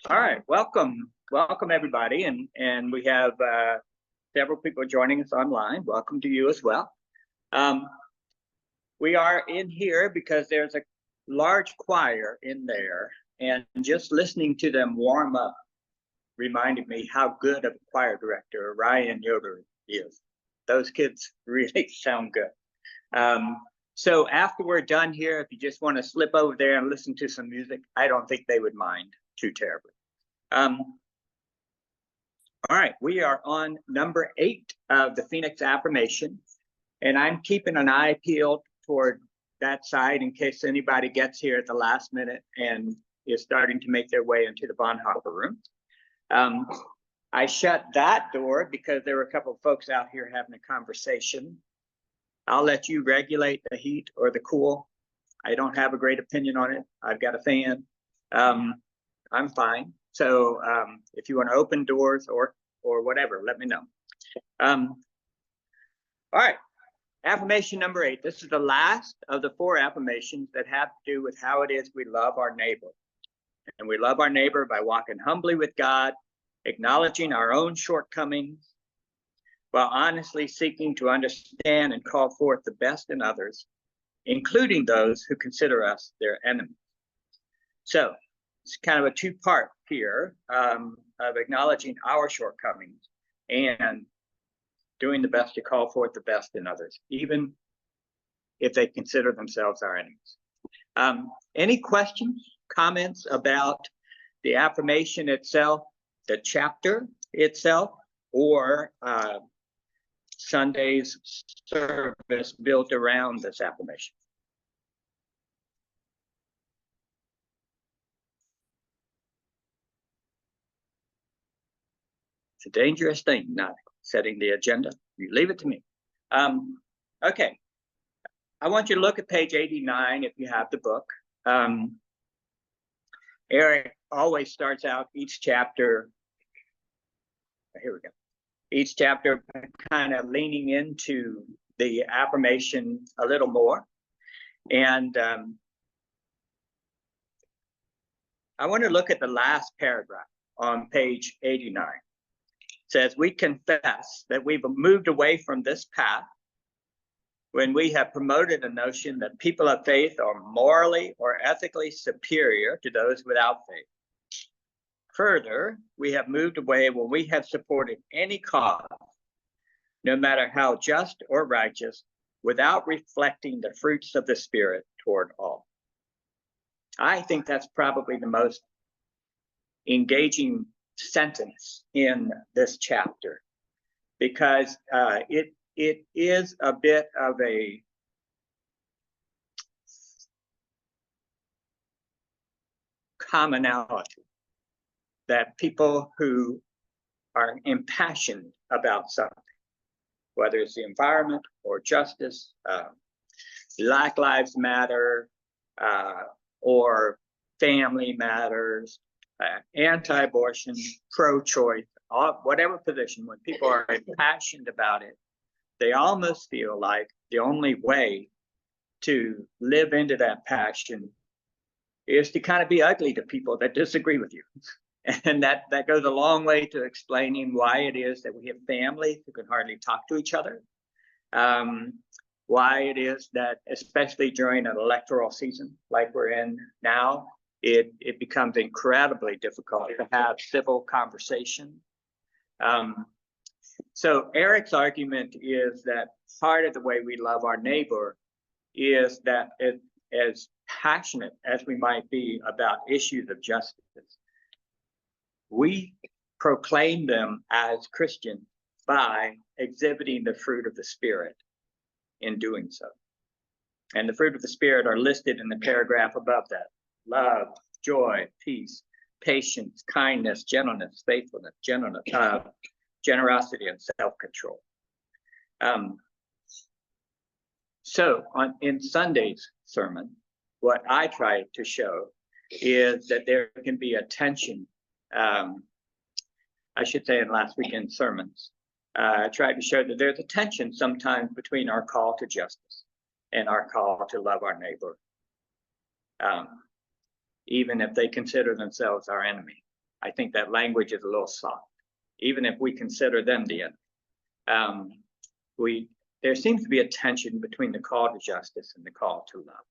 All right, welcome everybody, and we have several people joining us online. Welcome to you as well. We are in here because there's a large choir in there, and just listening to them warm up reminded me how good of a choir director Ryan Yoder is. Those kids really sound good. So after we're done here, if you just want to slip over there and listen to some music, I don't think they would mind too terribly. All right, we are on number 8 of the Phoenix Affirmation, and I'm keeping an eye peeled toward that side in case anybody gets here at the last minute and is starting to make their way into the Bonhoeffer room. I shut that door because there were a couple of folks out here having a conversation. I'll let you regulate the heat or the cool. I don't have a great opinion on it. I've got a fan. I'm fine. So if you want to open doors or whatever, let me know. All right, affirmation number 8. This is the last of the 4 affirmations that have to do with how it is we love our neighbor. And we love our neighbor by walking humbly with God, acknowledging our own shortcomings, while honestly seeking to understand and call forth the best in others, including those who consider us their enemies. So it's kind of a 2-part here of acknowledging our shortcomings and doing the best to call forth the best in others, even if they consider themselves our enemies. Any questions, comments about the affirmation itself, the chapter itself, or Sunday's service built around this affirmation? It's a dangerous thing, not setting the agenda. You leave it to me. Okay. I want you to look at page 89 if you have the book. Eric always starts out each chapter. Here we go. Each chapter kind of leaning into the affirmation a little more. And I want to look at the last paragraph on page 89. It says, we confess that we've moved away from this path when we have promoted a notion that people of faith are morally or ethically superior to those without faith. Further, we have moved away when we have supported any cause, no matter how just or righteous, without reflecting the fruits of the Spirit toward all. I think that's probably the most engaging sentence in this chapter, because it is a bit of a commonality that people who are impassioned about something, whether it's the environment or justice, Black Lives Matter, or family matters, anti-abortion, pro-choice, whatever position, when people are impassioned about it, they almost feel like the only way to live into that passion is to kind of be ugly to people that disagree with you. And that goes a long way to explaining why it is that we have families who can hardly talk to each other. Why it is that, especially during an electoral season like we're in now, it becomes incredibly difficult to have civil conversation. So Eric's argument is that part of the way we love our neighbor is that as passionate as we might be about issues of justice, we proclaim them as Christians by exhibiting the fruit of the Spirit in doing so. And the fruit of the Spirit are listed in the paragraph above that: love, joy, peace, patience, kindness, gentleness, faithfulness, generosity, and self-control. So in Sunday's sermon, what I try to show is that there can be a tension. I should say in last weekend's sermons, I tried to show that there's a tension sometimes between our call to justice and our call to love our neighbor, even if they consider themselves our enemy. I think that language is a little soft, even if we consider them the enemy. There seems to be a tension between the call to justice and the call to love.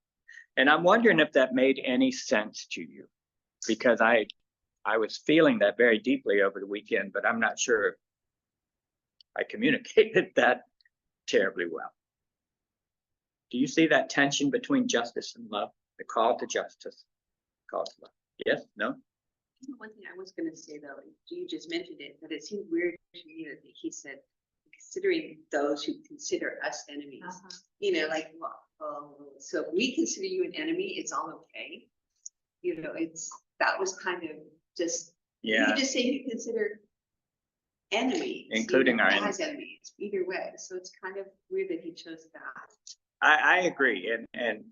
And I'm wondering if that made any sense to you, because I was feeling that very deeply over the weekend, but I'm not sure I communicated that terribly well. Do you see that tension between justice and love? The call to justice, call to love. Yes? No? One thing I was going to say, though, you just mentioned it, but it seemed weird to me that he said, considering those who consider us enemies, you know, like, well, so if we consider you an enemy, it's all okay. You know, that was kind of just, Yeah. you just say you consider enemies, including our as enemies, either way. So it's kind of weird that he chose that. I agree. And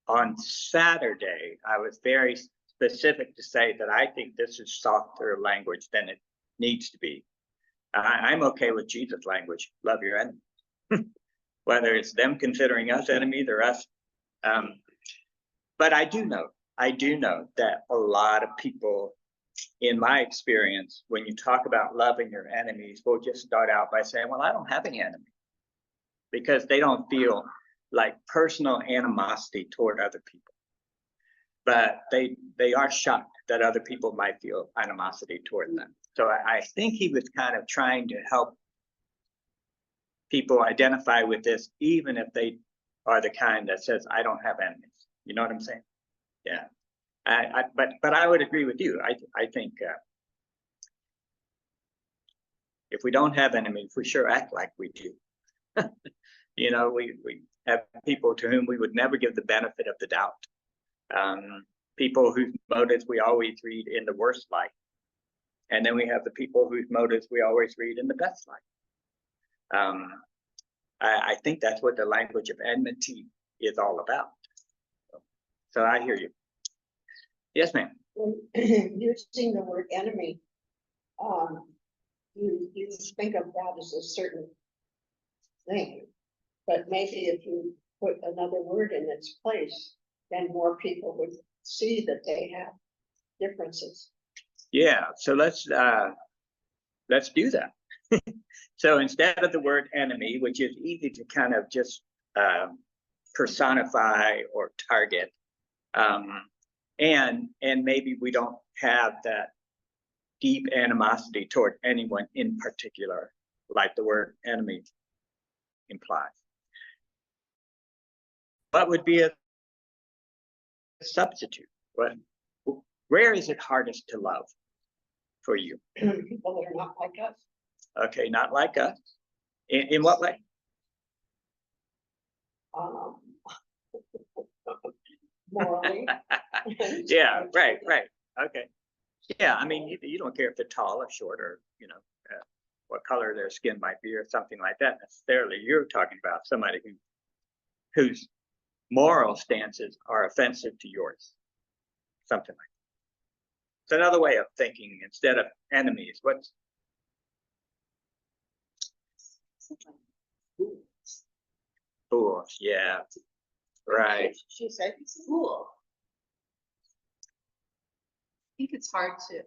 on Saturday, I was very specific to say that I think this is softer language than it needs to be. I'm okay with Jesus' language, love your enemy. Whether it's them considering us enemies or us. But I do know that a lot of people, in my experience, when you talk about loving your enemies, will just start out by saying, well, I don't have any enemies. Because they don't feel like personal animosity toward other people. But they are shocked that other people might feel animosity toward them. So I think he was kind of trying to help people identify with this, even if they are the kind that says, I don't have enemies. You know what I'm saying? Yeah. But I would agree with you. I think if we don't have enemies, we sure act like we do. You know, we have people to whom we would never give the benefit of the doubt. People whose motives we always read in the worst light. And then we have the people whose motives we always read in the best light. I think that's what the language of enmity is all about. So I hear you. Yes, ma'am. Using the word enemy, you think of that as a certain thing, but maybe if you put another word in its place, then more people would see that they have differences. Yeah, so let's do that. So instead of the word enemy, which is easy to kind of just personify or target, and maybe we don't have that deep animosity toward anyone in particular, like the word enemy implies. What would be a substitute? Where is it hardest to love for you? People that are not like us. Okay, not like us. In what way? Morally. Yeah, right. Okay. Yeah, I mean, you don't care if they're tall or short or, you know, what color their skin might be or something like that necessarily. You're talking about somebody whose moral stances are offensive to yours. Something like that. It's another way of thinking. Instead of enemies, what's fools? Yeah, right. She said Cool. I think it's hard to,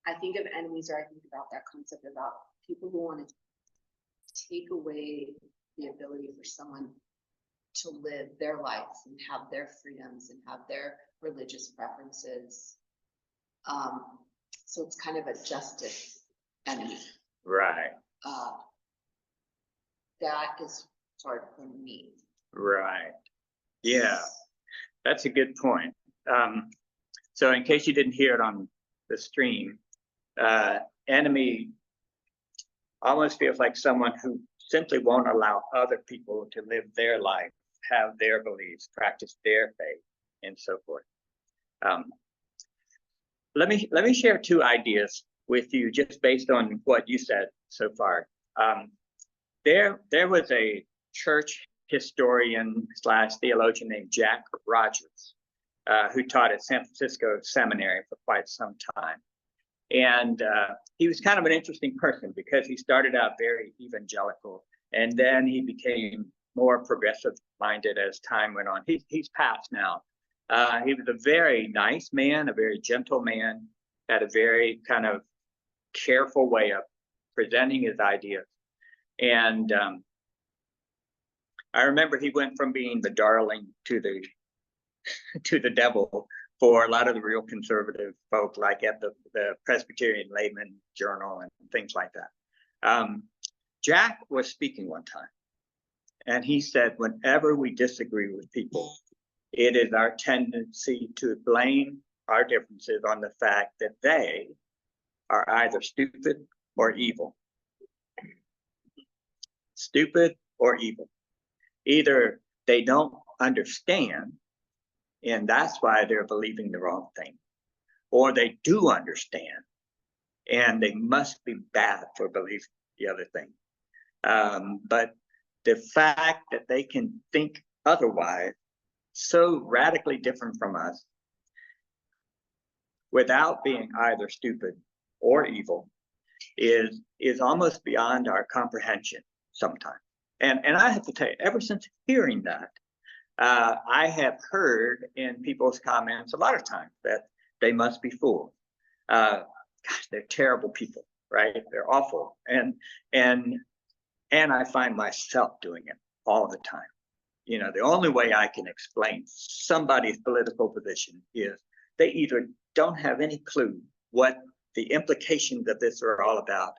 I think of enemies, or I think about that concept about people who want to take away the ability for someone to live their lives and have their freedoms and have their religious preferences. So it's kind of a justice enemy. Right. That is hard for me. Right. Yeah, that's a good point. So in case you didn't hear it on the stream, enemy almost feels like someone who simply won't allow other people to live their life, have their beliefs, practice their faith, and so forth. Let me share two ideas with you just based on what you said so far. There was a church historian / theologian named Jack Rogers, who taught at San Francisco Seminary for quite some time. And he was kind of an interesting person because he started out very evangelical, and then he became more progressive minded as time went on. He's passed now, He was a very nice man, a very gentle man, had a very kind of careful way of presenting his ideas. And I remember he went from being the darling to the devil for a lot of the real conservative folk, like at the Presbyterian Layman Journal and things like that. Jack was speaking one time, and he said, whenever we disagree with people, it is our tendency to blame our differences on the fact that they are either stupid or evil. Stupid or evil. Either they don't understand, and that's why they're believing the wrong thing, or they do understand, and they must be bad for believing the other thing. But the fact that they can think otherwise, so radically different from us, without being either stupid or evil, is almost beyond our comprehension sometimes. And I have to tell you, ever since hearing that, I have heard in people's comments a lot of times that they must be fooled. Gosh, they're terrible people, right? They're awful. And I find myself doing it all the time. You know, the only way I can explain somebody's political position is they either don't have any clue what the implications of this are all about,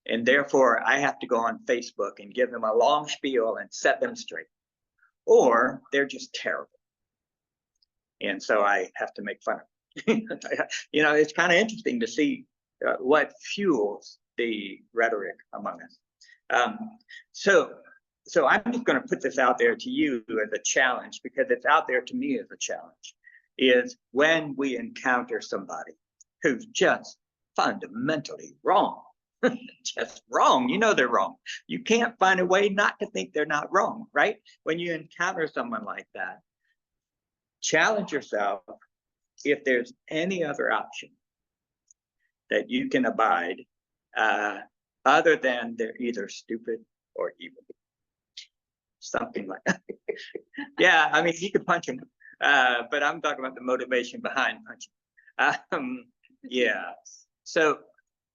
and therefore I have to go on Facebook and give them a long spiel and set them straight, or they're just terrible. And so I have to make fun of them. You know, it's kind of interesting to see what fuels the rhetoric among us. So I'm just going to put this out there to you as a challenge, because it's out there to me as a challenge, is when we encounter somebody who's just fundamentally wrong, just wrong, you know they're wrong. You can't find a way not to think they're not wrong, right? When you encounter someone like that, challenge yourself if there's any other option that you can abide other than they're either stupid or evil. Something like that. Yeah, I mean, you could punch them, but I'm talking about the motivation behind punching. Yeah, so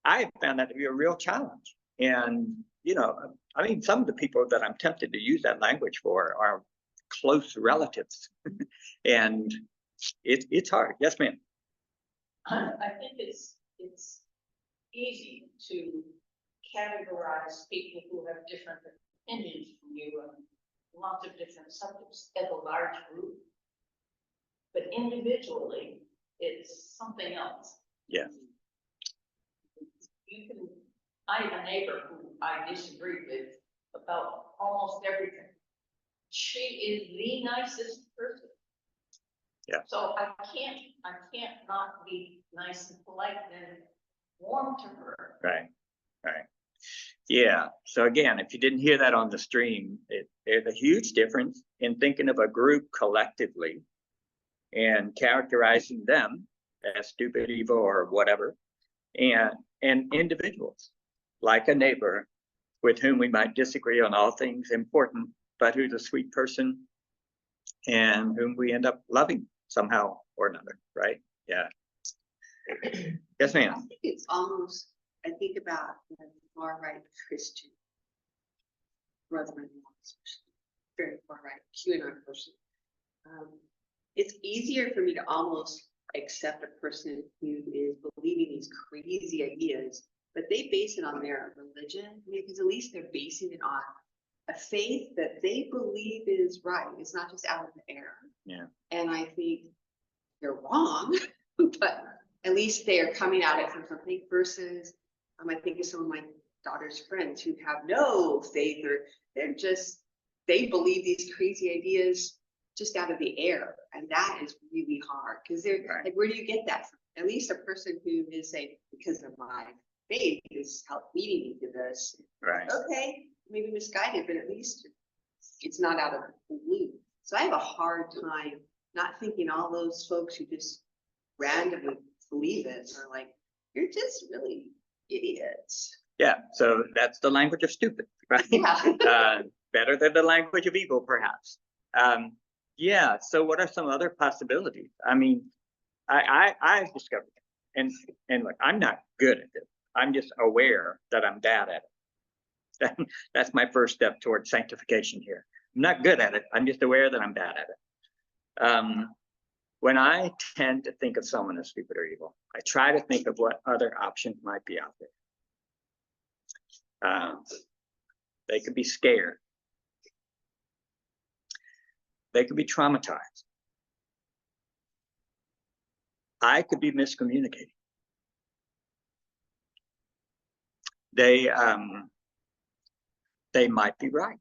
I found that to be a real challenge. And, you know, I mean, some of the people that I'm tempted to use that language for are close relatives. And it's hard. Yes, ma'am. I think it's easy to categorize people who have different opinions from you on lots of different subjects as a large group. But individually, it's something else. Yeah. You can, I have a neighbor who I disagree with about almost everything. She is the nicest person. Yeah. So I can't not be nice and polite and warm to her. Right. Yeah. So again, if you didn't hear that on the stream, there's a huge difference in thinking of a group collectively and characterizing them as stupid, evil, or whatever, and individuals like a neighbor with whom we might disagree on all things important, but who's a sweet person and whom we end up loving somehow or another, right? Yeah. Yes, I ma'am. think it's almost, I think about the far right Christian brother-in-law, especially very far right QAnon person. It's easier for me to almost accept a person who is believing these crazy ideas, but they base it on their religion, because at least they're basing it on a faith that they believe is right. It's not just out of the air. Yeah. And I think they're wrong, but at least they are coming at it from something versus, I think of some of my daughter's friends who have no faith, or they believe these crazy ideas just out of the air. And that is really hard, because they're like, where do you get that from? At least a person who is saying, because of my faith is leading me to this. Right. Okay, maybe misguided, but at least it's not out of the blue. So I have a hard time not thinking all those folks who just randomly believe it are like, you're just really idiots. Yeah. So that's the language of stupid, right? Yeah. Better than the language of evil, perhaps. Yeah, so what are some other possibilities? I mean, I've discovered, and look, I'm not good at it. I'm just aware that I'm bad at it. That's my first step towards sanctification here. I'm not good at it. I'm just aware that I'm bad at it. When I tend to think of someone as stupid or evil, I try to think of what other options might be out there. They could be scared. They could be traumatized. I could be miscommunicating. They might be right.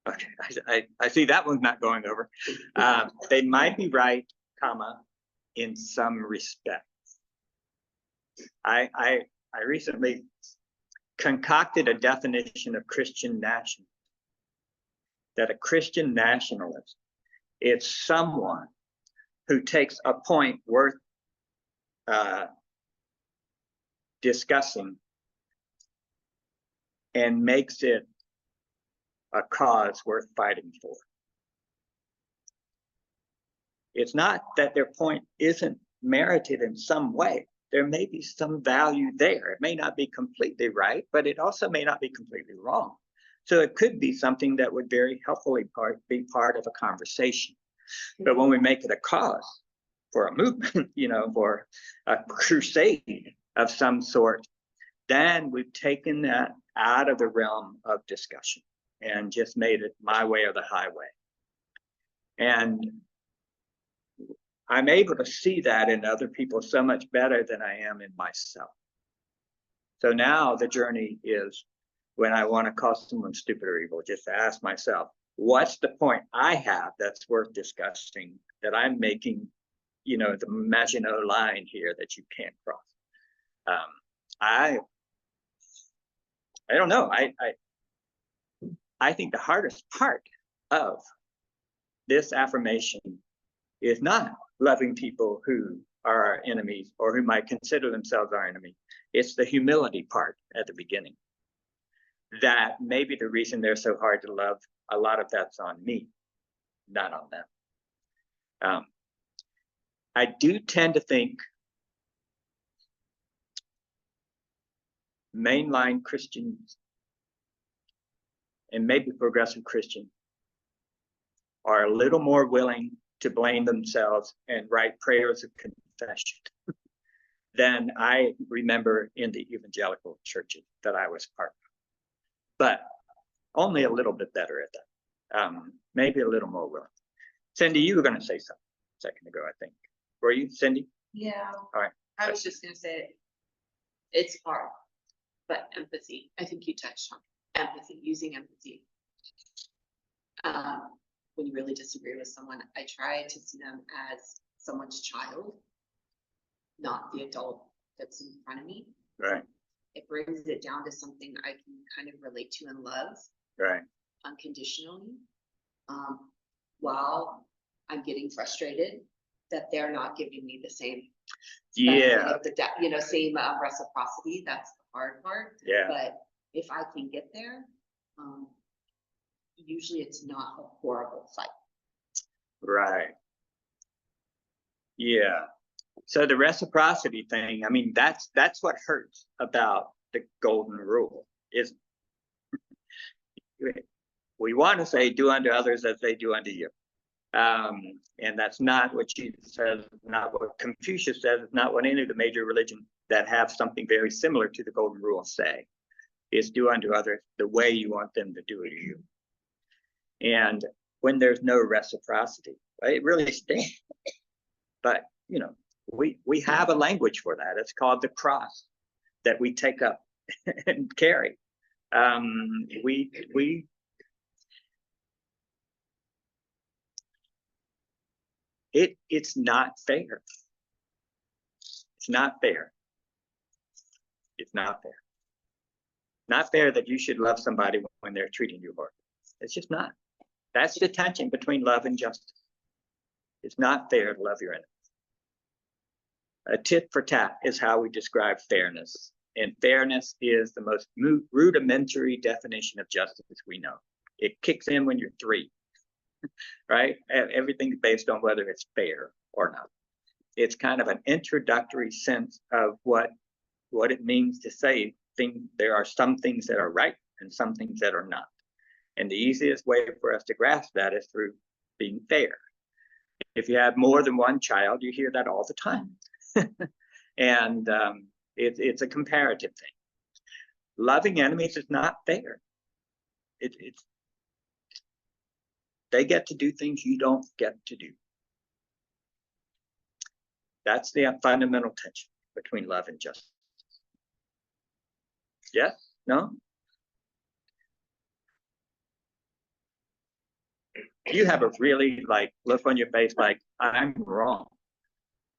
Okay, I see that one's not going over. They might be right, comma, in some respects. I recently concocted a definition of Christian nationalism. That a Christian nationalist is someone who takes a point worth discussing and makes it a cause worth fighting for. It's not that their point isn't merited in some way. There may be some value there. It may not be completely right, but it also may not be completely wrong. So it could be something that would very helpfully be part of a conversation. But when we make it a cause for a movement, for a crusade of some sort, then we've taken that out of the realm of discussion and just made it my way or the highway. And I'm able to see that in other people so much better than I am in myself. So now the journey is, when I want to call someone stupid or evil, just to ask myself, what's the point I have that's worth discussing, that I'm making, the Maginot line here that you can't cross? I don't know. I think the hardest part of this affirmation is not loving people who are our enemies or who might consider themselves our enemy. It's the humility part at the beginning. That may be the reason they're so hard to love. A lot of that's on me, not on them. I do tend to think mainline Christians and maybe progressive Christians are a little more willing to blame themselves and write prayers of confession than I remember in the evangelical churches that I was part of. But only a little bit better at that. Maybe a little more willing. Cindy, you were going to say something a second ago, I think. Were you, Cindy? Yeah. All right. I was just gonna say, it's hard, but empathy, I think you touched on empathy, using empathy. When you really disagree with someone, I try to see them as someone's child, not the adult that's in front of me. Right. It brings it down to something I can kind of relate to and love Right. unconditionally, while I'm getting frustrated that they're not giving me the same. Yeah. Same reciprocity. That's the hard part. Yeah. But if I can get there, usually it's not a horrible fight. Right. Yeah. So the reciprocity thing, I mean, that's what hurts about the golden rule is we want to say, do unto others as they do unto you. And that's not what Jesus says, not what Confucius says, not what any of the major religions that have something very similar to the golden rule say, is do unto others the way you want them to do it to you. And when there's no reciprocity, it really stinks. But, we have a language for that. It's called the cross that we take up and carry. It's not fair. It's not fair. It's not fair. Not fair that you should love somebody when they're treating you horribly. It's just not. That's the tension between love and justice. It's not fair to love your enemy. A tit for tat is how we describe fairness. And fairness is the most rudimentary definition of justice we know. It kicks in when you're 3, right? Everything's based on whether it's fair or not. It's kind of an introductory sense of what it means to say there are some things that are right and some things that are not. And the easiest way for us to grasp that is through being fair. If you have more than one child, you hear that all the time. And it's a comparative thing. Loving enemies is not fair. They get to do things you don't get to do. That's the fundamental tension between love and justice. Yes? No? You have a really look on your face like, I'm wrong.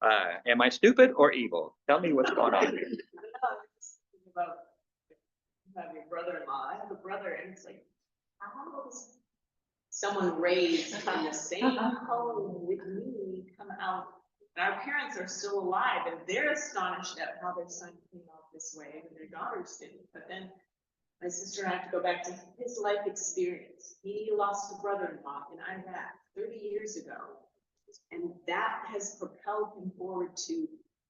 Am I stupid or evil? Tell me what's going on here. About you have your brother-in-law. I have a brother, and it's like, how does someone raised in the same home with me come out? And our parents are still alive, and they're astonished at how their son came out this way, and their daughters didn't. But then my sister and I have to go back to his life experience. He lost a brother-in-law in Iraq 30 years ago, and that has propelled him forward to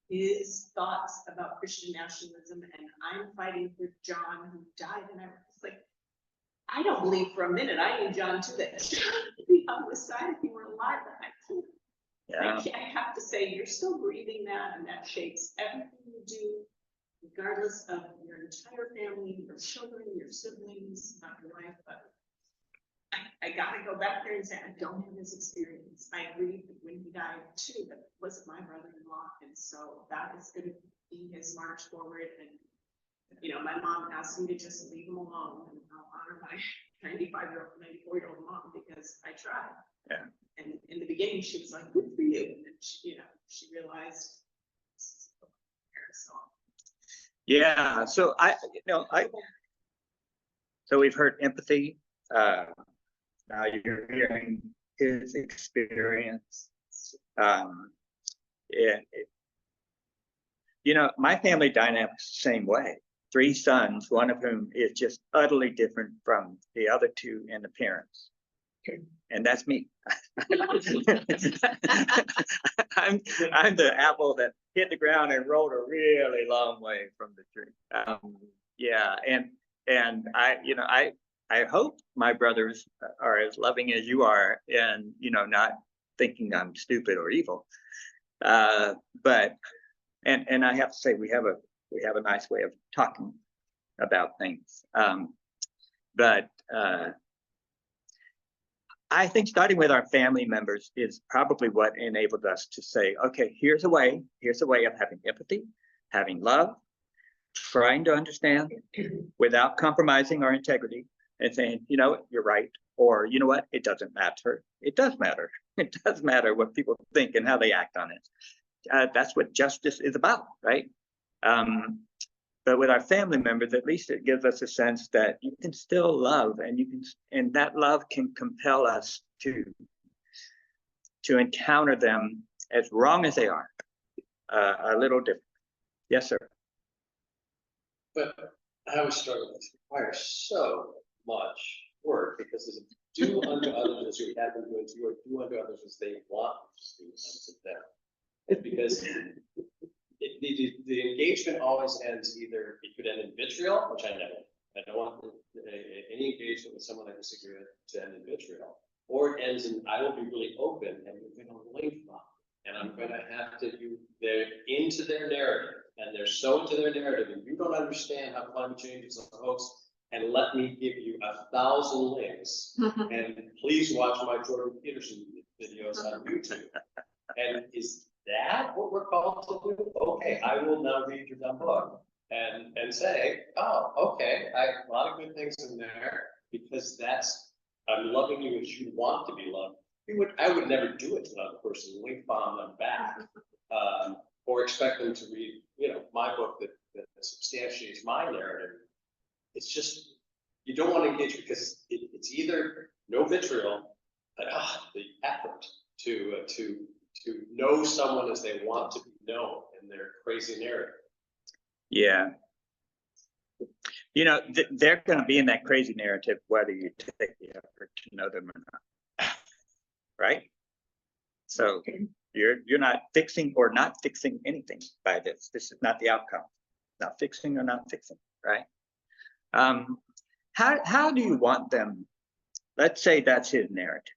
his thoughts about Christian nationalism. And I'm fighting for John, who died in Iraq. It's like, I don't believe for a minute, I knew John too, that John would be on the side if he were alive, but I can't. Yeah. I have to say, you're still breathing that, and that shapes everything you do, regardless of your entire family, your children, your siblings, not your wife. But I gotta go back there and say, I don't have his experience. I agree that when he died too, that wasn't my brother-in-law, and so that is going to be his march forward. And you know, my mom asked me to just leave him alone, and I'll honor my 95-year-old, 94-year-old mom because I tried. Yeah. And in the beginning, she was like, "Good for you," and then she realized. So. Yeah. So so we've heard empathy. Now you're hearing his experience. My family dynamics the same way. 3 sons, one of whom is just utterly different from the other 2 in appearance. And that's me. I'm the apple that hit the ground and rolled a really long way from the tree. Yeah, and I hope my brothers are as loving as you are, and not thinking I'm stupid or evil. But I have to say we have a nice way of talking about things. But I think starting with our family members is probably what enabled us to say, okay, here's a way of having empathy, having love, trying to understand without compromising our integrity, and saying, you're right, or you know what, it doesn't matter. It does matter. It does matter what people think and how they act on it. That's what justice is about, right? But with our family members, at least it gives us a sense that you can still love, and that love can compel us to encounter them as wrong as they are, a little different. Yes, sir. But I always struggle with this. It requires so much work because there's a do unto others as you have them doing to you, or do unto others as they want to do unto them. It's because the engagement always ends either, it could end in vitriol, which I never. I don't want any engagement with someone I disagree with to end in vitriol, or it ends in I will be really open and we're going to link up, and I'm going to have to they're into their narrative, and they're so into their narrative, and you don't understand how climate change is a hoax, and let me give you 1,000 links, and please watch my Jordan Peterson videos on YouTube. And is that what we're called to do? Okay, I will now read your dumb book and say, oh, okay, a lot of good things in there, because I'm loving you as you want to be loved. I would never do it to another person, link bomb them back, or expect them to read, my book that substantiates my narrative. It's just, you don't want to engage because it's either no vitriol, but the effort to know someone as they want to be known in their crazy narrative. Yeah. You know, they're gonna be in that crazy narrative, whether you take the effort to know them or not. Right? So you're not fixing or not fixing anything by this. This is not the outcome. Not fixing or not fixing, right? How do you want them? Let's say that's his narrative.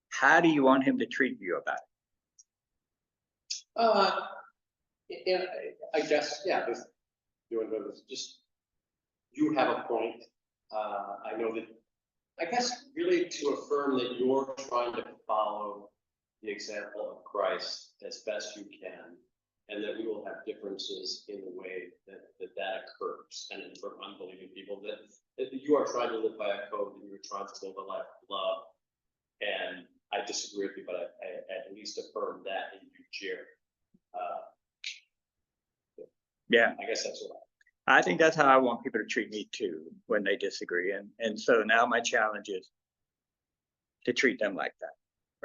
How do you want him to treat you about it? Yeah, I guess, yeah, just, you have a point. I know that, I guess really to affirm that you're trying to follow the example of Christ as best you can, and that we will have differences in the way that occurs, and for unbelieving people, that you are trying to live by a code, and you're trying to live a life of love. And I disagree with you, but I at least affirm that in you, Jerry. Yeah, I guess that's what I think that's how I want people to treat me too when they disagree. And so now my challenge is to treat them like that,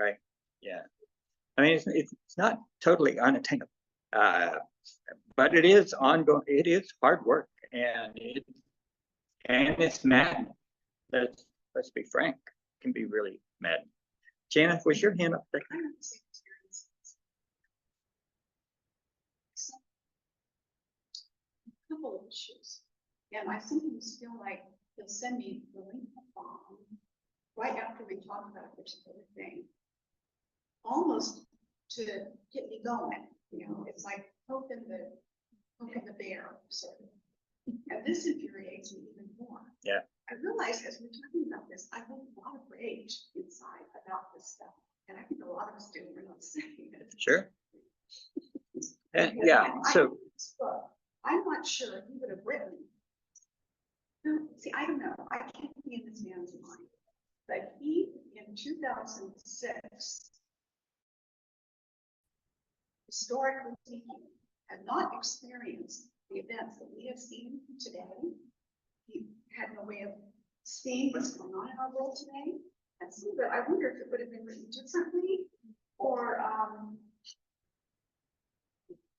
right? Yeah. I mean, it's not totally unattainable, but it is ongoing. It is hard work, and it's maddening. Let's be frank. It can be really maddening. Janet, was your hand up there? I don't see experiences. Couple of issues. And I sometimes feel like they'll send me the link of the bomb right after we talk about a particular thing. Almost to get me going, you know, it's like poking the bear, sort of. And this infuriates me even more. Yeah. I realize as we're talking about this, I hold a lot of rage inside about this stuff. And I think a lot of us do, we're not saying it. Sure. And yeah, so I'm not sure he would have written. See, I don't know. I can't be in this man's mind. But he, in 2006, historically speaking, had not experienced the events that we have seen today. He had no way of seeing what's going on in our world today. And so that I wonder if it would have been written differently, or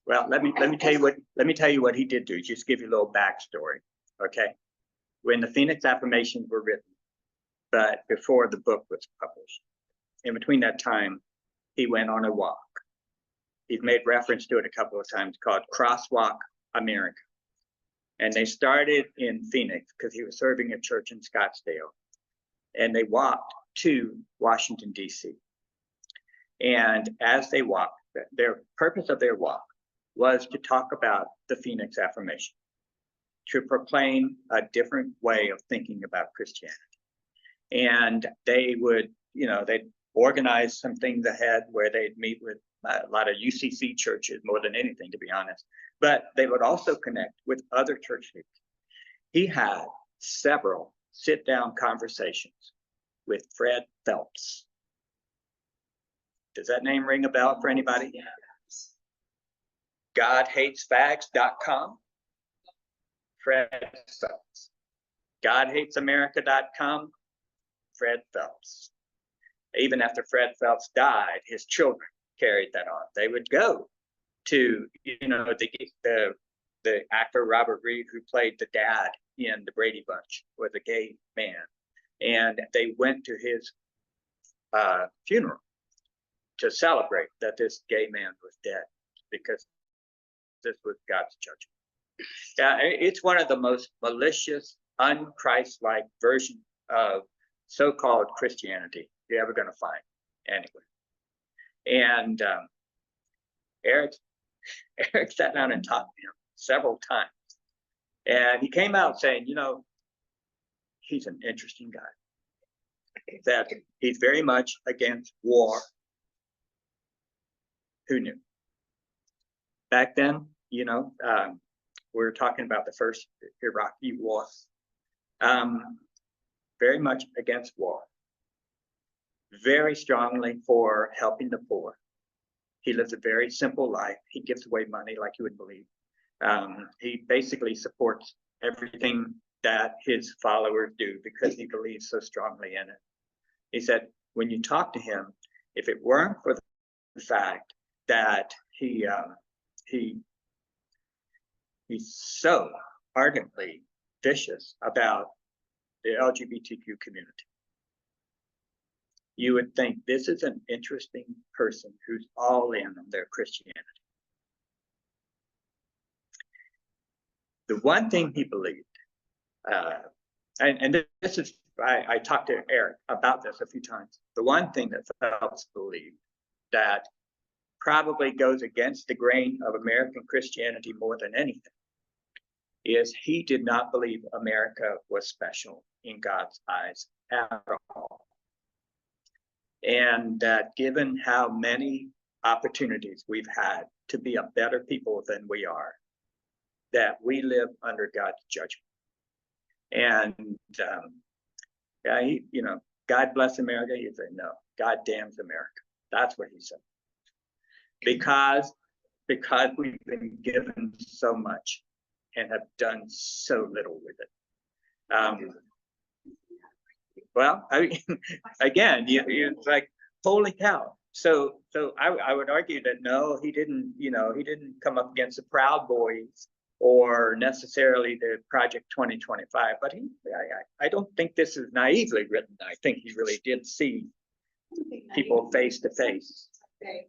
well, let me tell you what he did do. Just give you a little backstory, okay? When the Phoenix Affirmations were written, but before the book was published, in between that time, he went on a walk. He's made reference to it a couple of times, called Crosswalk America. And they started in Phoenix because he was serving a church in Scottsdale. And they walked to Washington, D.C. And as they walked, their purpose of their walk was to talk about the Phoenix Affirmation, to proclaim a different way of thinking about Christianity. And they would, you know, they'd organize some things ahead where they'd meet with a lot of UCC churches more than anything, to be honest. But they would also connect with other church leaders. He had several sit-down conversations with Fred Phelps. Does that name ring a bell for anybody? GodHatesFags.com. Fred Phelps. GodHatesAmerica.com. Fred Phelps. Even after Fred Phelps died, his children carried that on. They would go to, you know, the actor Robert Reed, who played the dad in the Brady Bunch, was a gay man. And they went to his funeral to celebrate that this gay man was dead, because this was God's judgment. It's one of the most malicious, un-Christ-like versions of so-called Christianity you're ever going to find anywhere. And Eric sat down and talked to him several times. And he came out saying, you know, he's an interesting guy. That he's very much against war. Who knew? Back then, you know, we were talking about the first Iraqi war. Very much against war. Very strongly for helping the poor. He lives a very simple life. He gives away money like you would believe. He basically supports everything that his followers do because he believes so strongly in it. He said, when you talk to him, if it weren't for the fact that he so ardently vicious about the LGBTQ community. You would think this is an interesting person who's all in on their Christianity. The one thing he believed, and this is, I talked to Eric about this a few times. The one thing that Phelps believed that probably goes against the grain of American Christianity more than anything is he did not believe America was special in God's eyes at all. And that given how many opportunities we've had to be a better people than we are, that we live under God's judgment. And yeah, God bless America. He said, no, God damns America. That's what he said. Because we've been given so much and have done so little with it. Well, I mean, again, it's like, holy cow. So I would argue that no, he didn't come up against the Proud Boys or necessarily the Project 2025, but I don't think this is naively written. I think he really did see people face to face. Say,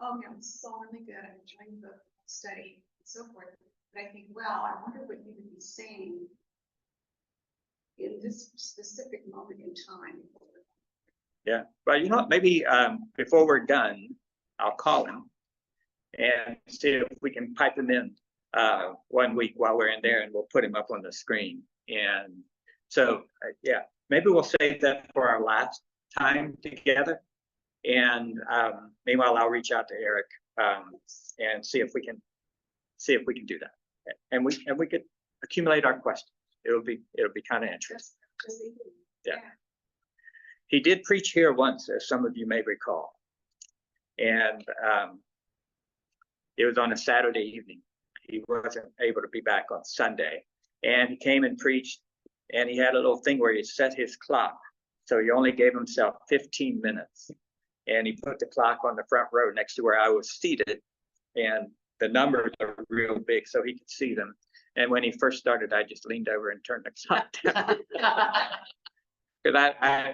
oh, yeah, this is all really good, I'm enjoying the study and so forth, but I think, well, I wonder what you would be saying in this specific moment in time. Yeah, but maybe before we're done, I'll call him and see if we can pipe him in 1 week while we're in there, and we'll put him up on the screen. And so, yeah, maybe we'll save that for our last time together. And meanwhile, I'll reach out to Eric and see if we can do that. And we could accumulate our questions. It'll be kind of interesting. Yeah. He did preach here once, as some of you may recall. And it was on a Saturday evening. He wasn't able to be back on Sunday. And he came and preached, and he had a little thing where he set his clock. So he only gave himself 15 minutes. And he put the clock on the front row next to where I was seated. And the numbers are real big, so he could see them. And when he first started, I just leaned over and turned the clock down. Because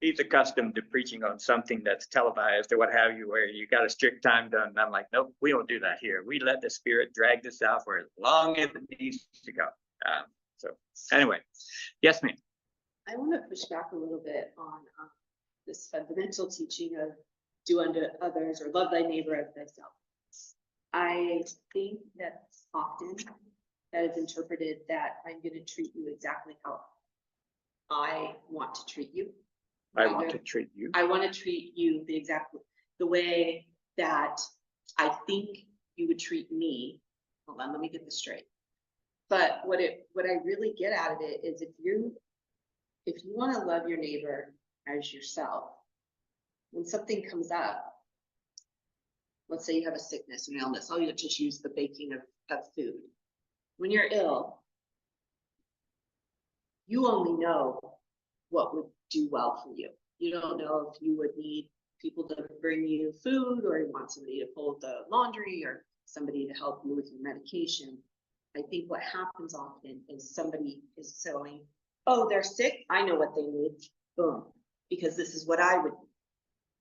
he's accustomed to preaching on something that's televised or what have you, where you got a strict time done. And I'm like, nope, we don't do that here. We let the Spirit drag this out for as long as it needs to go. So anyway, yes, ma'am. I want to push back a little bit on this fundamental teaching of do unto others or love thy neighbor as thyself. I think that often that is interpreted that I'm going to treat you exactly how I want to treat you. I want to treat you. I want to treat you the way that I think you would treat me. Hold on, let me get this straight. But what I really get out of it is if you want to love your neighbor as yourself, when something comes up, let's say you have a sickness, an illness, you have to choose the baking of food. When you're ill, you only know what would do well for you. You don't know if you would need people to bring you food, or you want somebody to fold the laundry, or somebody to help you with your medication. I think what happens often is somebody is saying, oh, they're sick, I know what they need, boom, because this is what I would do.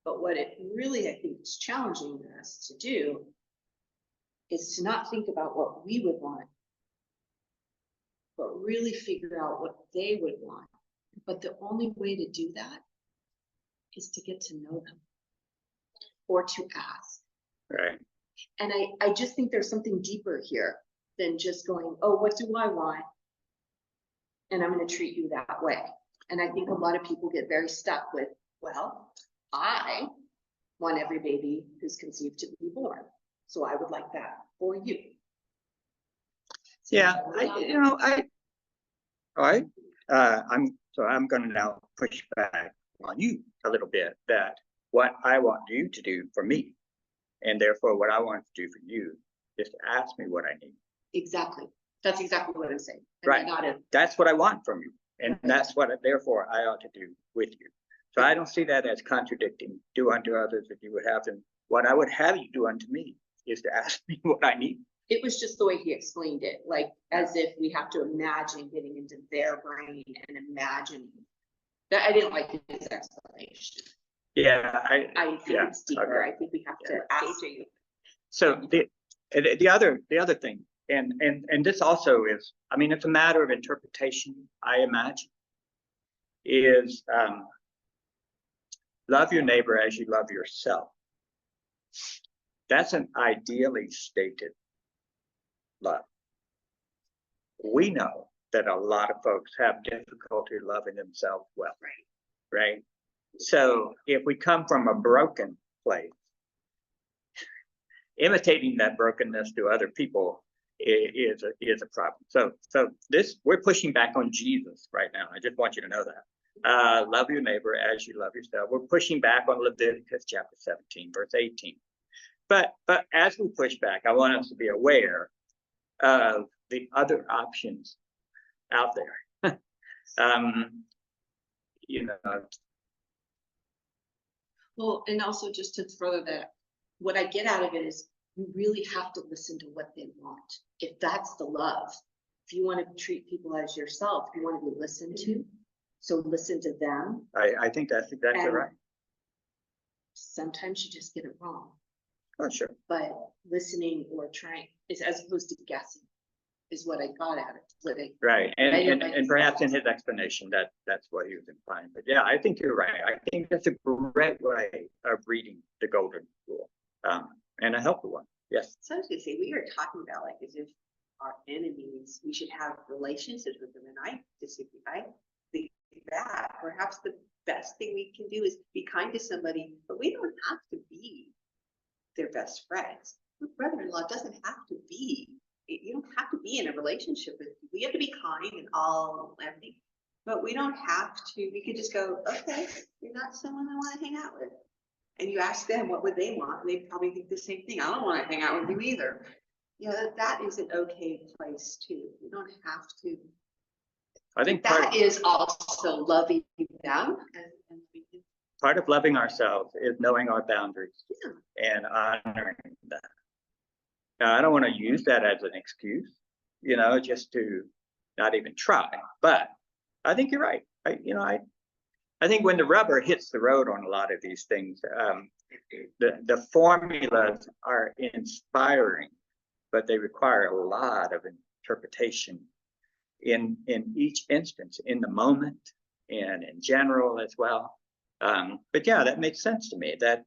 But what it really, I think, is challenging us to do is to not think about what we would want, but really figure out what they would want. But the only way to do that is to get to know them or to ask. Right. And I just think there's something deeper here than just going, oh, what do I want? And I'm going to treat you that way. And I think a lot of people get very stuck with, well, I want every baby who's conceived to be born. So I would like that for you. Yeah, I'm going to now push back on you a little bit, that what I want you to do for me, and therefore what I want to do for you, is to ask me what I need. Exactly. That's exactly what I'm saying. And Right. That's what I want from you. And that's what, therefore, I ought to do with you. So I don't see that as contradicting. Do unto others as you would have them. What I would have you do unto me is to ask me what I need. It was just the way he explained it, like as if we have to imagine getting into their brain and imagining. That I didn't like his explanation. Yeah, I think yeah, it's deeper. okay. I think we have to ask. So the other thing, and this also is, I mean, it's a matter of interpretation, I imagine, is love your neighbor as you love yourself. That's an ideally stated love. We know that a lot of folks have difficulty loving themselves well. Right? So if we come from a broken place, imitating that brokenness to other people is a problem. So this, we're pushing back on Jesus right now. I just want you to know that. Love your neighbor as you love yourself. We're pushing back on Leviticus chapter 17, verse 18. But as we push back, I want us to be aware of the other options out there. You know, Well, and also just to further that, what I get out of it is you really have to listen to what they want. If that's the love, if you want to treat people as yourself, you want to be listened to. So listen to them. I think that's exactly And right. Sometimes you just get it wrong, Oh, sure. but listening or trying is as opposed to guessing is what I got out of it. Right, I didn't and like and his perhaps in thoughts. his explanation, that's what he was implying. But yeah, I think you're right. I think that's a great way of reading the golden rule, and a helpful one. Yes. So I was gonna say, we are talking about like as if our enemies, we should have relationships with them, and I disagree. I think that perhaps the best thing we can do is be kind to somebody, but we don't have to be their best friends. Your brother-in-law doesn't have to be, you don't have to be in a relationship with people. You have to be kind and all everything, but we don't have to. We could just go, okay, you're not someone I want to hang out with. And you ask them, what would they want? And they probably think the same thing. I don't want to hang out with you either. You know, that is an okay place too. You don't have to. I think That is also loving them. part of loving ourselves is knowing our boundaries Yeah. and honoring them. Now, I don't want to use that as an excuse, you know, just to not even try. But I think you're right. I think when the rubber hits the road on a lot of these things, the formulas are inspiring, but they require a lot of interpretation in each instance, in the moment and in general as well. But yeah, that makes sense to me. That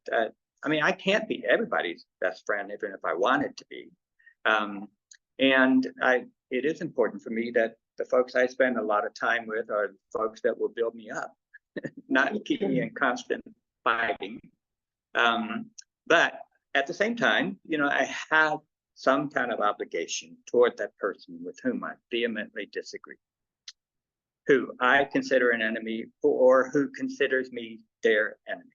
I mean, I can't be everybody's best friend, even if I wanted to be. And it is important for me that the folks I spend a lot of time with are the folks that will build me up, not keep me in constant fighting. But at the same time, you know, I have some kind of obligation toward that person with whom I vehemently disagree, who I consider an enemy or who considers me their enemy.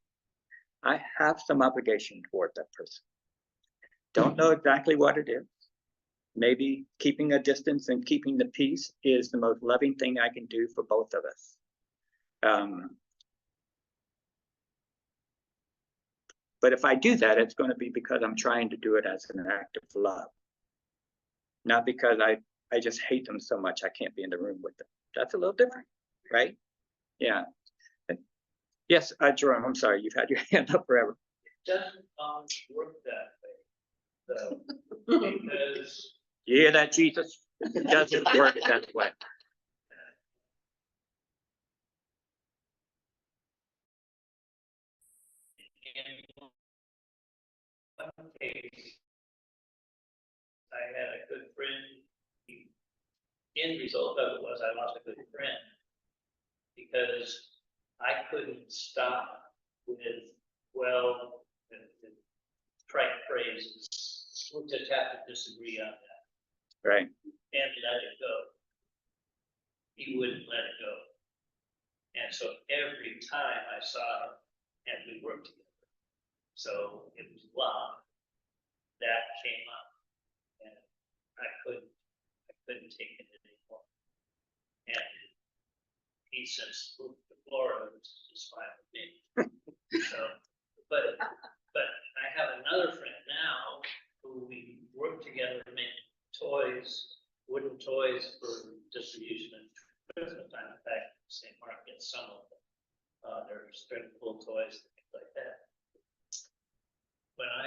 I have some obligation toward that person. Don't know exactly what it is. Maybe keeping a distance and keeping the peace is the most loving thing I can do for both of us. But if I do that, it's going to be because I'm trying to do it as an act of love, not because I just hate them so much I can't be in the room with them. That's a little different, right? Yeah. Yes, Jerome, I'm sorry, you've had your hand up forever. Doesn't work that way. So, because You hear that, Jesus? It doesn't work that way. in one case, I had a good friend. The end result of it was I lost a good friend because I couldn't stop with, well, the trite phrases. We'll just have to disagree on that Right. and let it go. He wouldn't let it go. And so every time I saw him, and we worked together, so it was love that came up, and I couldn't take it anymore. And he since moved to Florida, which is just fine with me. So, but I have another friend now who we work together to make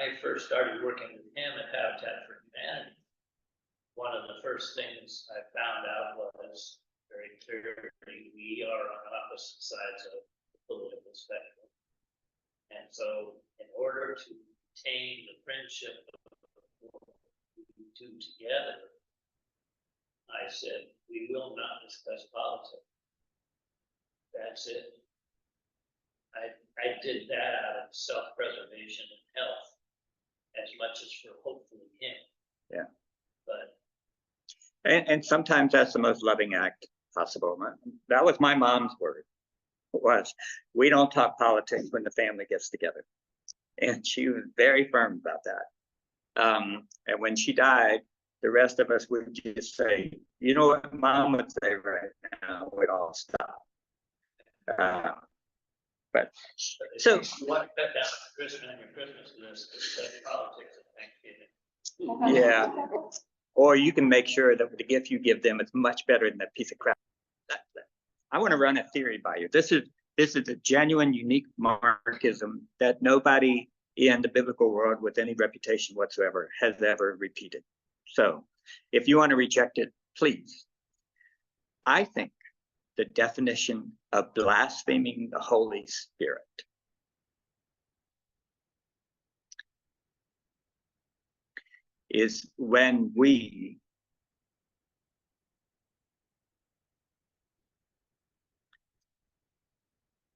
I first started working with him at Habitat for Humanity, one of the first things I found out was very clearly, we are on opposite sides of the political spectrum. And so in order to maintain the friendship we do together, I said, we will not discuss politics. That's it. I did that out of self-preservation and health, as much as for hopefully him. Yeah. But And sometimes that's the most loving act possible. That was my mom's word. Was, we don't talk politics when the family gets together. And she was very firm about that. And when she died, the rest of us would just say, you know what Mom would say right now, we'd all stop. But so, you want to cut down on Christmas on your Christmas list, discuss politics at Thanksgiving. yeah. Or you can make sure that the gift you give them is much better than that piece of crap. I want to run a theory by you. This is a genuine, unique Marxism that nobody in the biblical world with any reputation whatsoever has ever repeated. So if you want to reject it, please. I think the definition of blaspheming the Holy Spirit is when we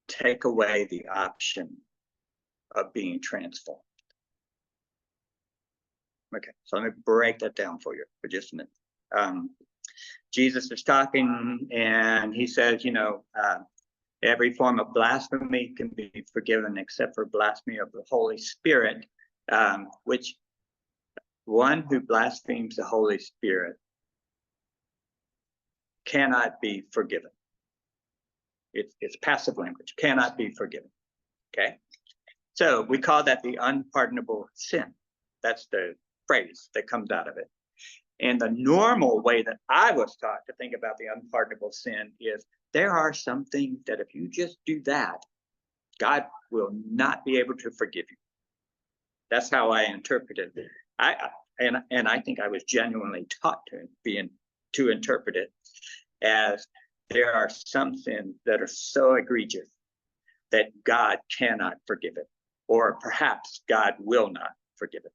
take away the option of being transformed. Okay, so let me break that down for you for just a minute. Jesus is talking and he says, every form of blasphemy can be forgiven except for blasphemy of the Holy Spirit, which one who blasphemes the Holy Spirit cannot be forgiven. It's passive language, cannot be forgiven. Okay, so we call that the unpardonable sin. That's the phrase that comes out of it. And the normal way that I was taught to think about the unpardonable sin is there are some things that if you just do that, God will not be able to forgive you. That's how I interpreted it. And I think I was genuinely taught to interpret it as there are some sins that are so egregious that God cannot forgive it, or perhaps God will not forgive it.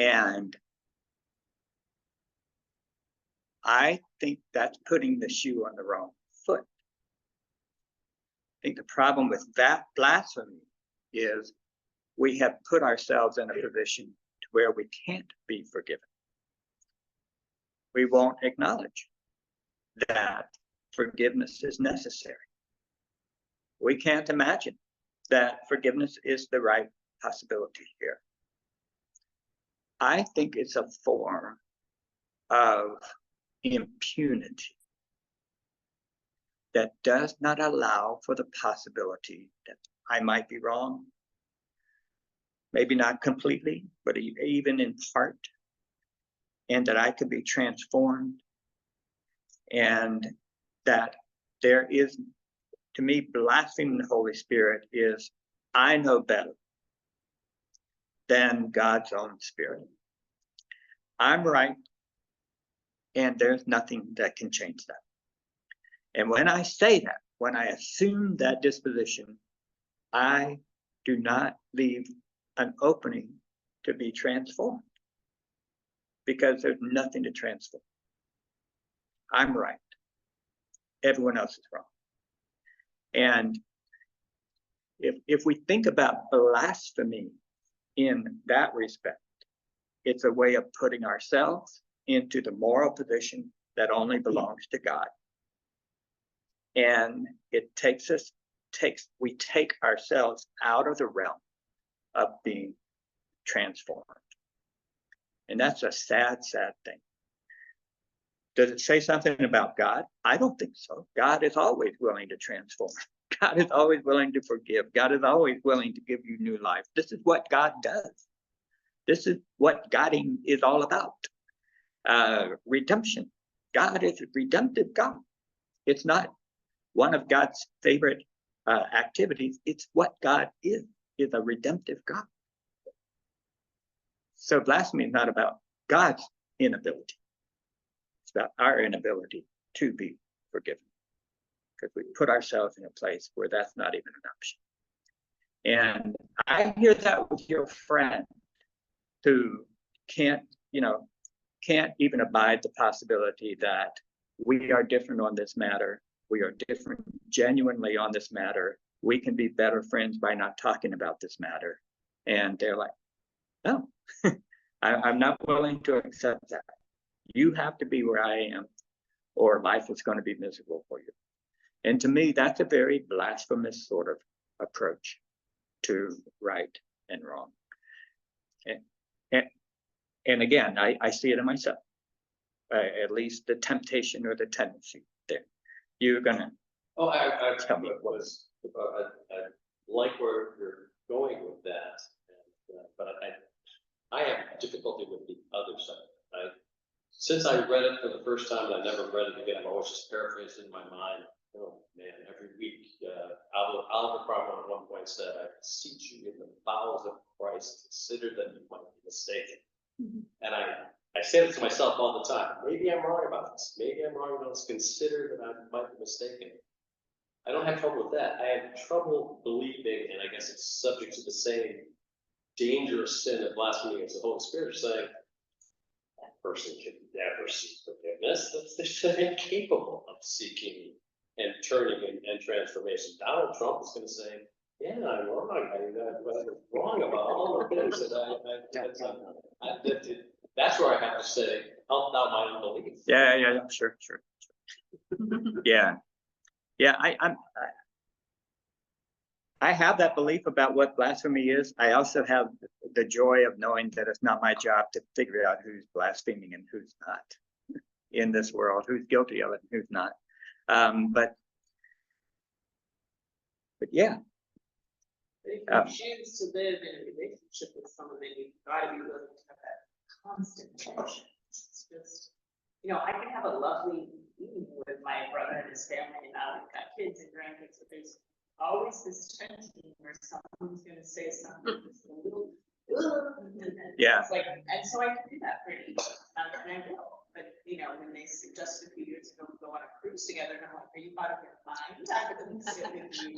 And I think that's putting the shoe on the wrong foot. I think the problem with that blasphemy is we have put ourselves in a position to where we can't be forgiven. We won't acknowledge that forgiveness is necessary. We can't imagine that forgiveness is the right possibility here. I think it's a form of impunity that does not allow for the possibility that I might be wrong, maybe not completely, but even in part, and that I could be transformed, and that there is, to me, blaspheming the Holy Spirit is, I know better than God's own Spirit. I'm right, and there's nothing that can change that. And when I say that, when I assume that disposition, I do not leave an opening to be transformed, because there's nothing to transform. I'm right. Everyone else is wrong. And if we think about blasphemy in that respect, it's a way of putting ourselves into the moral position that only belongs to God. And it we take ourselves out of the realm of being transformed. And that's a sad, sad thing. Does it say something about God? I don't think so. God is always willing to transform. God is always willing to forgive. God is always willing to give you new life. This is what God does. This is what Godding is all about. Redemption. God is a redemptive God. It's not one of God's favorite activities. It's what God is a redemptive God. So blasphemy is not about God's inability. It's about our inability to be forgiven. Because we put ourselves in a place where that's not even an option. And I hear that with your friend who can't even abide the possibility that we are different on this matter. We are different genuinely on this matter. We can be better friends by not talking about this matter. And they're like, no, I'm not willing to accept that. You have to be where I am, or life is going to be miserable for you. And to me, that's a very blasphemous sort of approach to right and wrong. And again, I see it in myself, at least the temptation or the tendency there. You're gonna, Oh, I Tell me. I like where you're going with that, but I have difficulty with the other side. Since I read it for the first time, and I never read it again, I'm always just paraphrasing in my mind. Oh man, every week, Oliver Cromwell at one point said, "I beseech you in the bowels of Christ, consider that you might be mistaken." And I say it to myself all the time. Maybe I'm wrong about this. Maybe I'm wrong about this. Consider that I might be mistaken. I don't have trouble with that. I have trouble believing, and I guess it's subject to the same dangerous sin of blasphemy against the Holy Spirit, saying that person can never seek forgiveness. They're incapable of seeking and turning and transformation. Donald Trump is going to say, "Yeah, I'm wrong. I was wrong about all the things that that's where I have to say, help thou my unbelief." yeah, sure. Yeah, I have that belief about what blasphemy is. I also have the joy of knowing that it's not my job to figure out who's blaspheming and who's not in this world, who's guilty of it and who's not. But yeah. If you choose to live in a relationship with someone, then you've got to be willing to have that constant tension. It's just, I can have a lovely evening with my brother and his family, and now we've got kids and grandkids, but there's always this tension where someone's going to say something that's a little, and then Yeah. it's like, and so I can do that pretty easily, and I will. But when they suggested a few years ago, we go on a cruise together, and I'm like, are you out of your mind? I couldn't sit with you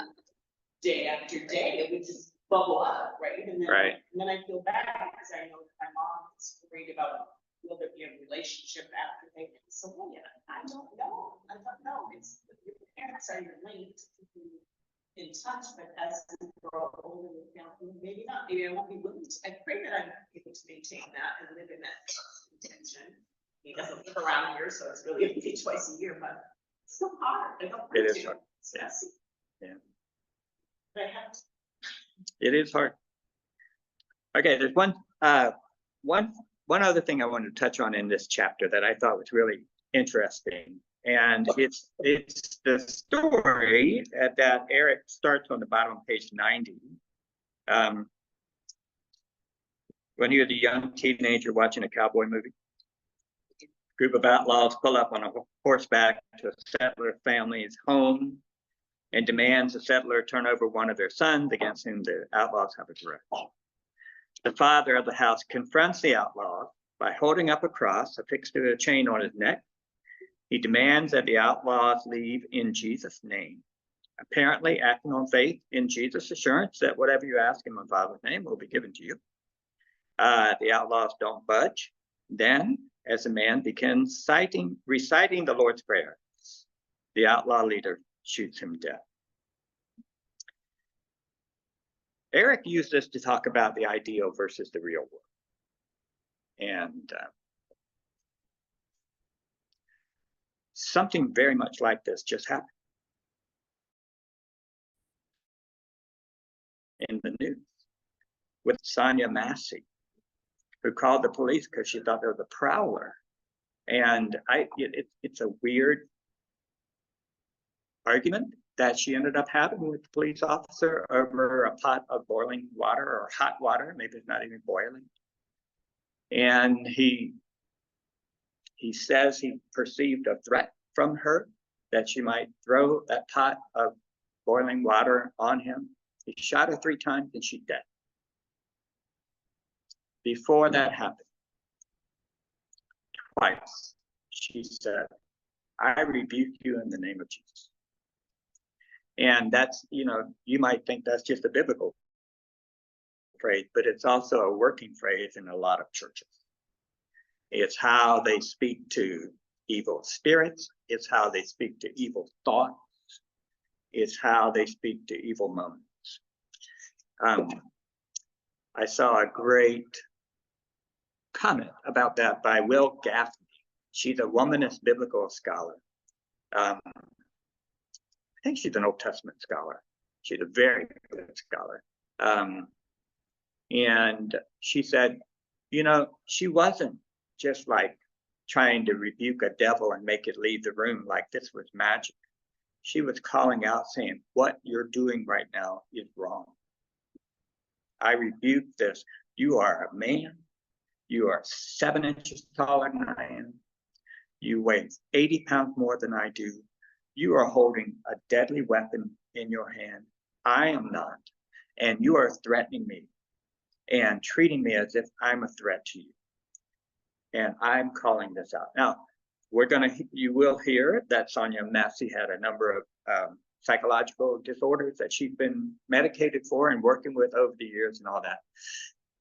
day after day, it would just bubble up, right? And then, Right. And then I feel bad because I know that my mom is worried about, will there be a relationship after they, so yeah, I don't know. It's, your parents are your link to keep you in touch, but as you grow older, maybe not, maybe I won't be willing to, I pray that I'm able to maintain that and live in that intention. He doesn't live around here, so it's really only twice a year, but it's still hard. I don't want It is to. hard. It's messy. Yeah. But I have to. It is hard. Okay, there's one other thing I wanted to touch on in this chapter that I thought was really interesting, and it's the story that Eric starts on the bottom of page 90. When he was a young teenager watching a cowboy movie, a group of outlaws pull up on a horseback to a settler family's home and demands the settler turn over one of their sons, against whom the outlaws have a grudge. The father of the house confronts the outlaw by holding up a cross affixed to a chain on his neck. He demands that the outlaws leave in Jesus' name, apparently acting on faith in Jesus' assurance that whatever you ask in my Father's name will be given to you. The outlaws don't budge. Then, as the man begins reciting the Lord's Prayer, the outlaw leader shoots him dead. Eric used this to talk about the ideal versus the real world. And something very much like this just happened in the news with Sonia Massey, who called the police because she thought there was a prowler. And it's a weird argument that she ended up having with the police officer over a pot of boiling water or hot water, maybe it's not even boiling. And he says he perceived a threat from her that she might throw that pot of boiling water on him. He shot her 3 times and she's dead. before that happened, twice, she said, I rebuke you in the name of Jesus. And that's, you know, you might think that's just a biblical phrase, but it's also a working phrase in a lot of churches. It's how they speak to evil spirits. It's how they speak to evil thoughts. It's how they speak to evil moments. I saw a great comment about that by Will Gaffney. She's a womanist biblical scholar. I think she's an Old Testament scholar. She's a very good scholar. And she said, you know, she wasn't just like trying to rebuke a devil and make it leave the room like this was magic. She was calling out saying, what you're doing right now is wrong. I rebuke this. You are a man. You are 7 inches taller than I am. You weigh 80 pounds more than I do. You are holding a deadly weapon in your hand. I am not. And you are threatening me and treating me as if I'm a threat to you. And I'm calling this out. Now, you will hear that Sonia Massey had a number of psychological disorders that she's been medicated for and working with over the years and all that.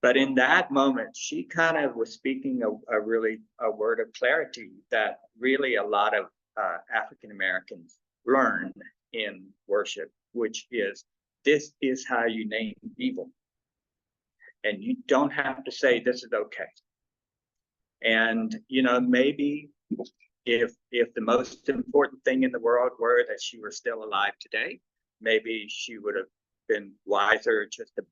But in that moment, she kind of was speaking a word of clarity that really a lot of African Americans learn in worship, which is, this is how you name evil. And you don't have to say this is okay. And, you know, maybe if the most important thing in the world were that she were still alive today, maybe she would have been wiser just to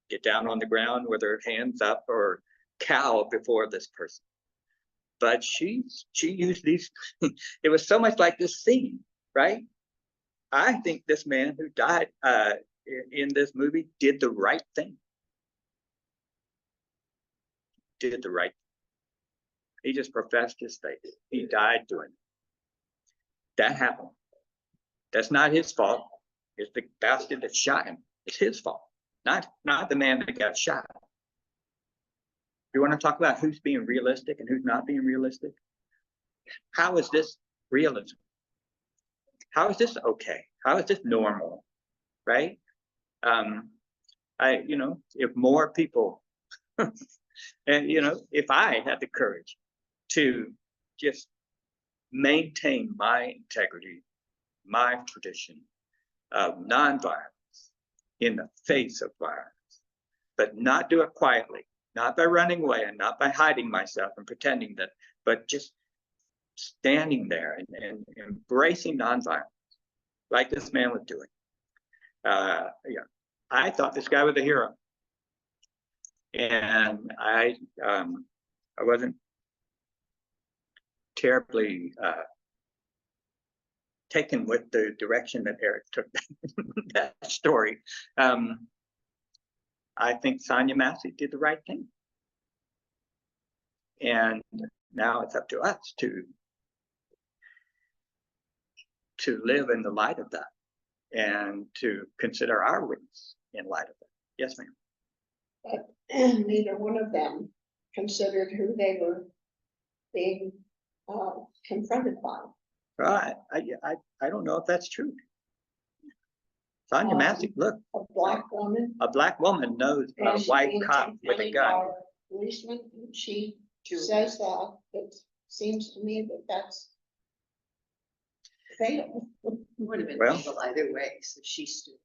get down on the ground with her hands up or cow before this person. But she used these, it was so much like this scene, right? I think this man who died in this movie did the right thing. Did the right thing. He just professed his faith. He died doing it. That happened. That's not his fault. It's the bastard that shot him. It's his fault, not the man that got shot. You want to talk about who's being realistic and who's not being realistic? How is this realism? How is this okay? How is this normal? Right? You know, if more people, and you know, if I had the courage to just maintain my integrity, my tradition of nonviolence in the face of violence, but not do it quietly, not by running away and not by hiding myself and pretending that, but just standing there and embracing nonviolence like this man was doing. Yeah, I thought this guy was a hero. And I wasn't terribly taken with the direction that Eric took that story. I think Sonia Massey did the right thing. And now it's up to us to live in the light of that and to consider our witness in light of that. Yes, ma'am. But neither one of them considered who they were being confronted by. Right. I don't know if that's true. Sonia Massey, look, A black woman. a black woman knows a and white being cop with a confronted gun. by a policeman, and she says that. It seems to me that that's fatal. Would have been Well- legal either way, so she stood.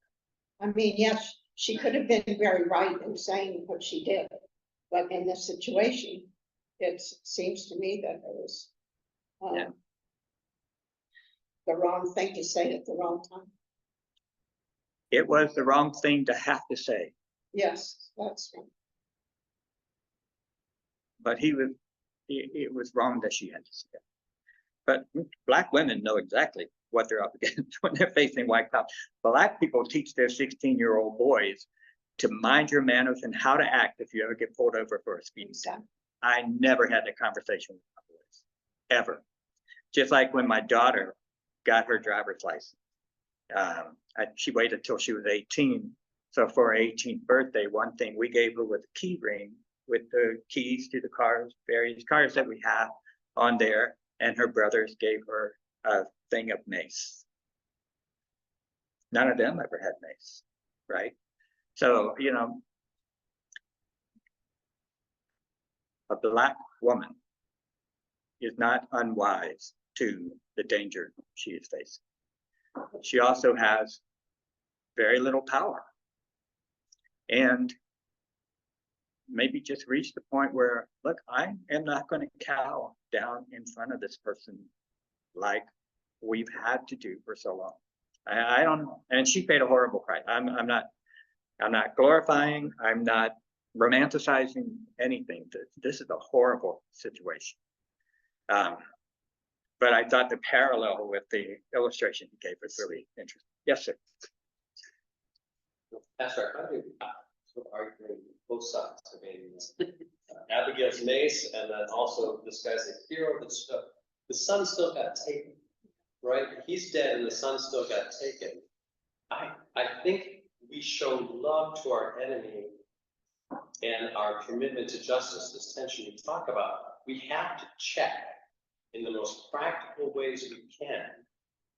I mean, yes, she could have been very right in saying what she did, but in this situation, it seems to me that it was Yeah. the wrong thing to say at the wrong time. It was the wrong thing to have to say, Yes, that's right. but it was wrong that she had to say it. But black women know exactly what they're up against when they're facing white cops. Black people teach their 16-year-old boys to mind your manners and how to act if you ever get pulled over for a speeding ticket. I never had that conversation with my boys, ever. Just like when my daughter got her driver's license. She waited till she was 18 So for her 18th birthday, one thing we gave her was a key ring with the keys to the cars, various cars that we have on there, and her brothers gave her a thing of mace. None of them ever had mace, right? So, you know, a Black woman is not unwise to the danger she is facing. She also has very little power, and maybe just reach the point where, look, I am not going to cow down in front of this person like we've had to do for so long. I don't know. And she paid a horrible price. I'm not glorifying, I'm not romanticizing anything. This is a horrible situation. But I thought the parallel with the illustration he gave was really interesting. Yes, sir. Pastor, I think sort of arguing both sides. I mean, Abigail's mace, and then also this guy's a hero. The son still got taken, right? He's dead, and the son still got taken. I think we show love to our enemy and our commitment to justice, this tension you talk about. We have to check in the most practical ways we can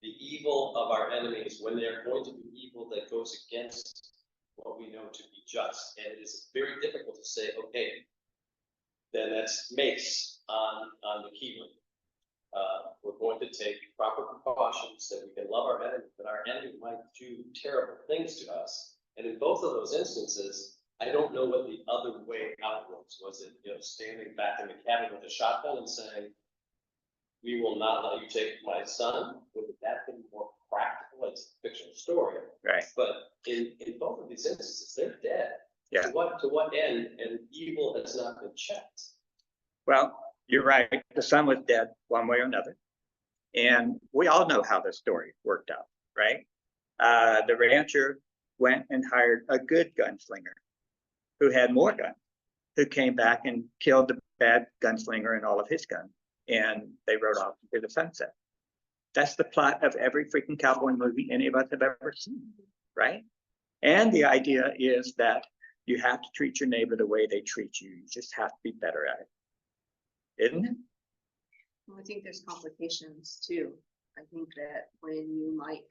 the evil of our enemies when they're going to do evil that goes against what we know to be just. And it is very difficult to say, okay, then that's mace on the key ring. We're going to take proper precautions that we can love our enemy, but our enemy might do terrible things to us. And in both of those instances, I don't know what the other way out was. Was it, you know, standing back in the cabin with a shotgun and saying, we will not let you take my son? Would that be more practical? It's a fictional story. Right. But in both of these instances, they're dead. Yeah. To what end? And evil has not been checked. Well, you're right. The son was dead one way or another. And we all know how the story worked out, right? The rancher went and hired a good gunslinger who had more guns, who came back and killed the bad gunslinger and all of his guns. And they rode off into the sunset. That's the plot of every freaking cowboy movie any of us have ever seen, right? And the idea is that you have to treat your neighbor the way they treat you. You just have to be better at it, isn't it? Well, I think there's complications too. I think that when you might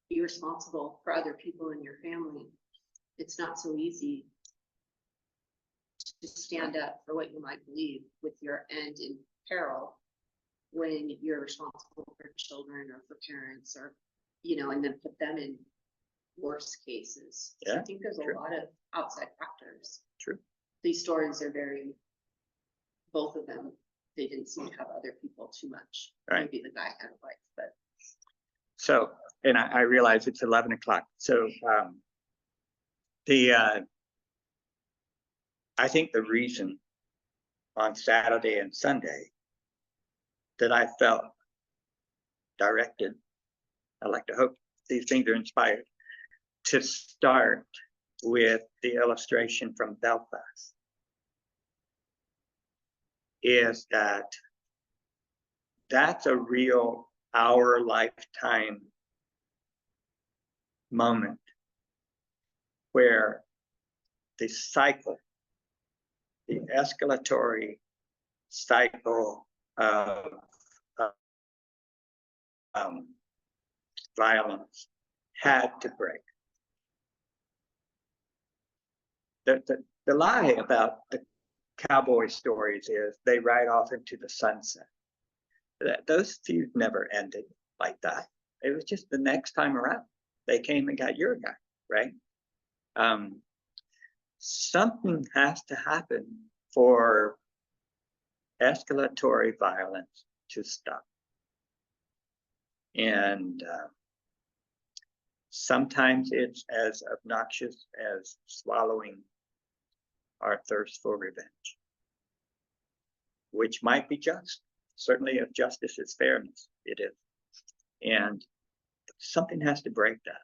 be responsible for other people in your family, it's not so easy to stand up for what you might believe with your end in peril when you're responsible for children or for parents, or, you know, and then put them in worse cases. So Yeah, I think there's true. a lot of outside factors. True. These stories are both of them, they didn't seem to have other people too much. Right. Maybe the guy had a wife, but. So, and I realize it's 11 o'clock. So I think the reason on Saturday and Sunday that I felt directed, I like to hope these things are inspired, to start with the illustration from Belfast is that that's a real our lifetime moment where the cycle, the escalatory cycle of violence had to break. The lie about the cowboy stories is they ride off into the sunset. Those feuds never ended like that. It was just the next time around. They came and got your guy, right? Something has to happen for escalatory violence to stop. And sometimes it's as obnoxious as swallowing our thirst for revenge, which might be just. Certainly, if justice is fairness, it is. And something has to break that.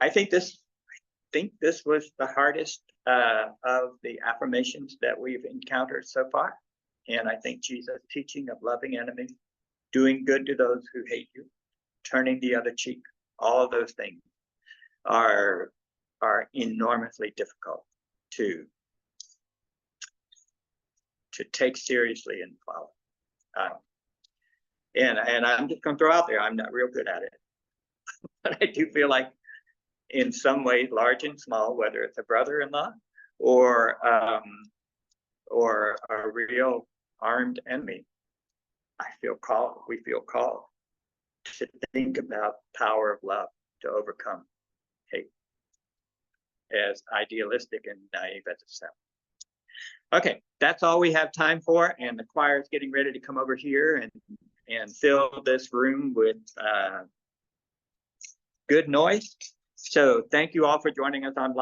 I think this was the hardest of the affirmations that we've encountered so far. And I think Jesus' teaching of loving enemies, doing good to those who hate you, turning the other cheek, all of those things are enormously difficult to take seriously and follow. And I'm just gonna throw out there, I'm not real good at it. But I do feel like in some ways, large and small, whether it's a brother-in-law or a real armed enemy, we feel called to think about power of love to overcome hate, as idealistic and naive as it sounds. Okay, that's all we have time for, and the choir is getting ready to come over here and fill this room with good noise. So thank you all for joining us online.